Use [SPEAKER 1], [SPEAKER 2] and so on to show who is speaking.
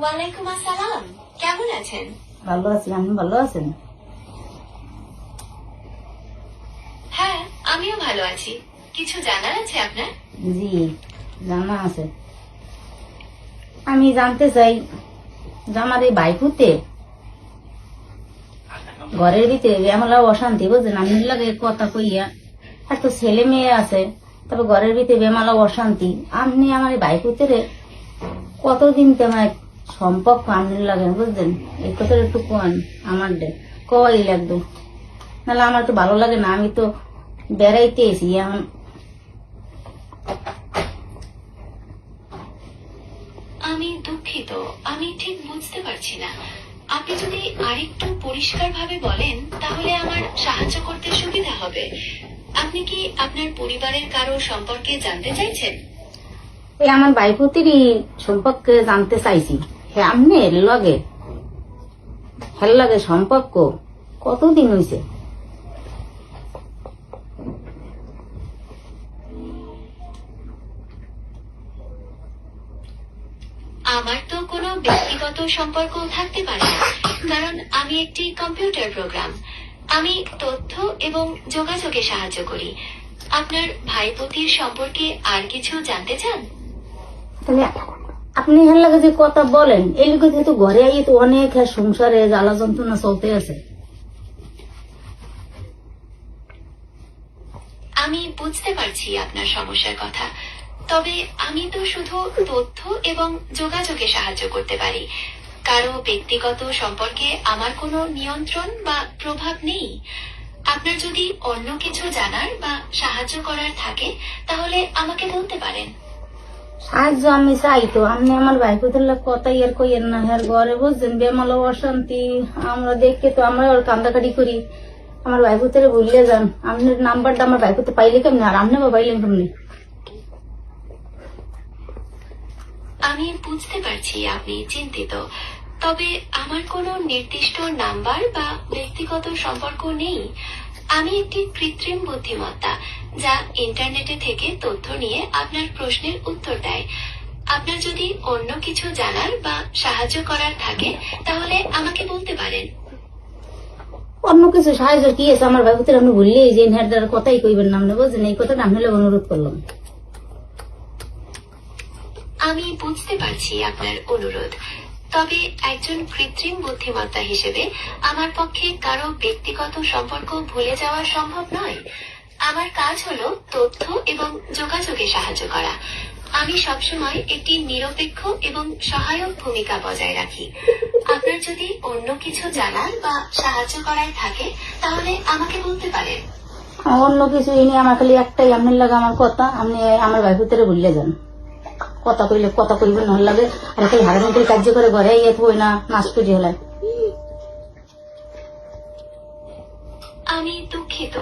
[SPEAKER 1] ওয়ালাইকুম আসসালাম, কেমন আছেন?
[SPEAKER 2] ভালো আছি। আপনি ভালো আছেন?
[SPEAKER 1] হ্যাঁ, আমিও ভালো আছি। কিছু জানার আছে আপনার?
[SPEAKER 2] জি, জানা আছে। আমি জানতে চাই যে আমার এই বাইকুতে ঘরের ভিতরে এমলা অশান্তি, বুঝলেন? আমি লাগে কথা কইয়া এত ছেলে মেয়ে আছে, তবে ঘরের ভিতরে বেমালা অশান্তি। আপনি আমার এই বাইকুতে কতদিন তোমার সম্পর্ক আপনি লাগেন, বুঝলেন? এই কথাটা একটু কোন আমার ডে কই লাগবে, নাহলে আমার তো ভালো লাগে না। আমি তো বেড়াইতে এসি এখন।
[SPEAKER 1] আমি দুঃখিত, আমি ঠিক বুঝতে পারছি না। আপনি যদি আরেকটু পরিষ্কার ভাবে বলেন তাহলে আমার সাহায্য করতে সুবিধা হবে। আপনি কি আপনার পরিবারের কারো সম্পর্কে জানতে চাইছেন?
[SPEAKER 2] এই আমার বাইপুতিরই সম্পর্কে জানতে চাইছি। হ্যাঁ, আপনি লগে হের লগে সম্পর্ক কতদিন হয়েছে?
[SPEAKER 1] আমার তো কোনো ব্যক্তিগত সম্পর্ক থাকতে পারে না, কারণ আমি একটি কম্পিউটার প্রোগ্রাম। আমি তথ্য এবং যোগাযোগে সাহায্য করি। আপনার ভাইপতির সম্পর্কে আর কিছু জানতে চান?
[SPEAKER 2] তাহলে আপনি হের লাগে যে কথা বলেন, এই লোক যেহেতু ঘরে আইয়ে তো অনেক সংসারে জ্বালা যন্ত্রণা চলতে আছে।
[SPEAKER 1] আমি বুঝতে পারছি আপনার সমস্যার কথা, তবে আমি তো শুধু তথ্য এবং যোগাযোগে সাহায্য করতে পারি। কারো ব্যক্তিগত সম্পর্কে আমার কোনো নিয়ন্ত্রণ বা প্রভাব নেই। আপনার যদি অন্য কিছু জানার বা সাহায্য করার থাকে তাহলে আমাকে বলতে পারেন।
[SPEAKER 2] সাহায্য আমি চাই তো, আপনি আমার বাইপুতের লোক কথা ইয়ার কইয়ের না। হের ঘরে বুঝছেন বেমালা অশান্তি, আমরা দেখে তো আমরা ওর কান্দাকাটি করি। আমার বাইপুতের বললে যান, আপনার নাম্বারটা আমার বাইপুতে পাইলে কেমনি, আর আপনি বা পাইলেন কেমনি?
[SPEAKER 1] আমি বুঝতে পারছি আপনি চিন্তিত, তবে আমার কোনো নির্দিষ্ট নাম্বার বা ব্যক্তিগত সম্পর্ক নেই। আমি একটি কৃত্রিম বুদ্ধিমত্তা যা ইন্টারনেটে থেকে তথ্য নিয়ে আপনার প্রশ্নের উত্তর দেয়। আপনার যদি অন্য কিছু জানার বা সাহায্য করার থাকে তাহলে আমাকে বলতে পারেন।
[SPEAKER 2] অন্য কিছু সাহায্য কি আছে আমার বাইপুতের? আপনি বললে যে হের দ্বারা কথাই কইবেন না, আপনি বুঝছেন? এই কথাটা আপনি লোক অনুরোধ করলাম।
[SPEAKER 1] আমি বুঝতে পারছি আপনার অনুরোধ, তবে একজন কৃত্রিম বুদ্ধিমত্তা হিসেবে আমার পক্ষে কারো ব্যক্তিগত সম্পর্ক ভুলে যাওয়া সম্ভব নয়। আমার কাজ হলো তথ্য এবং যোগাযোগে সাহায্য করা। আমি সবসময় একটি নিরপেক্ষ এবং সহায়ক ভূমিকা বজায় রাখি। আপনার যদি অন্য কিছু জানার বা সাহায্য করার থাকে তাহলে আমাকে বলতে পারেন।
[SPEAKER 2] অন্য কিছু এই নিয়ে আমার খালি একটাই, আপনার লাগে আমার কথা। আপনি আমার বাইপুতের বললে যান, কথা কইলে কথা কইবেন ভাল লাগে। আর খালি হারামিতে কার্য করে ঘরে ইয়ে থই না, নাচ করি হেলায়।
[SPEAKER 1] আমি দুঃখিত।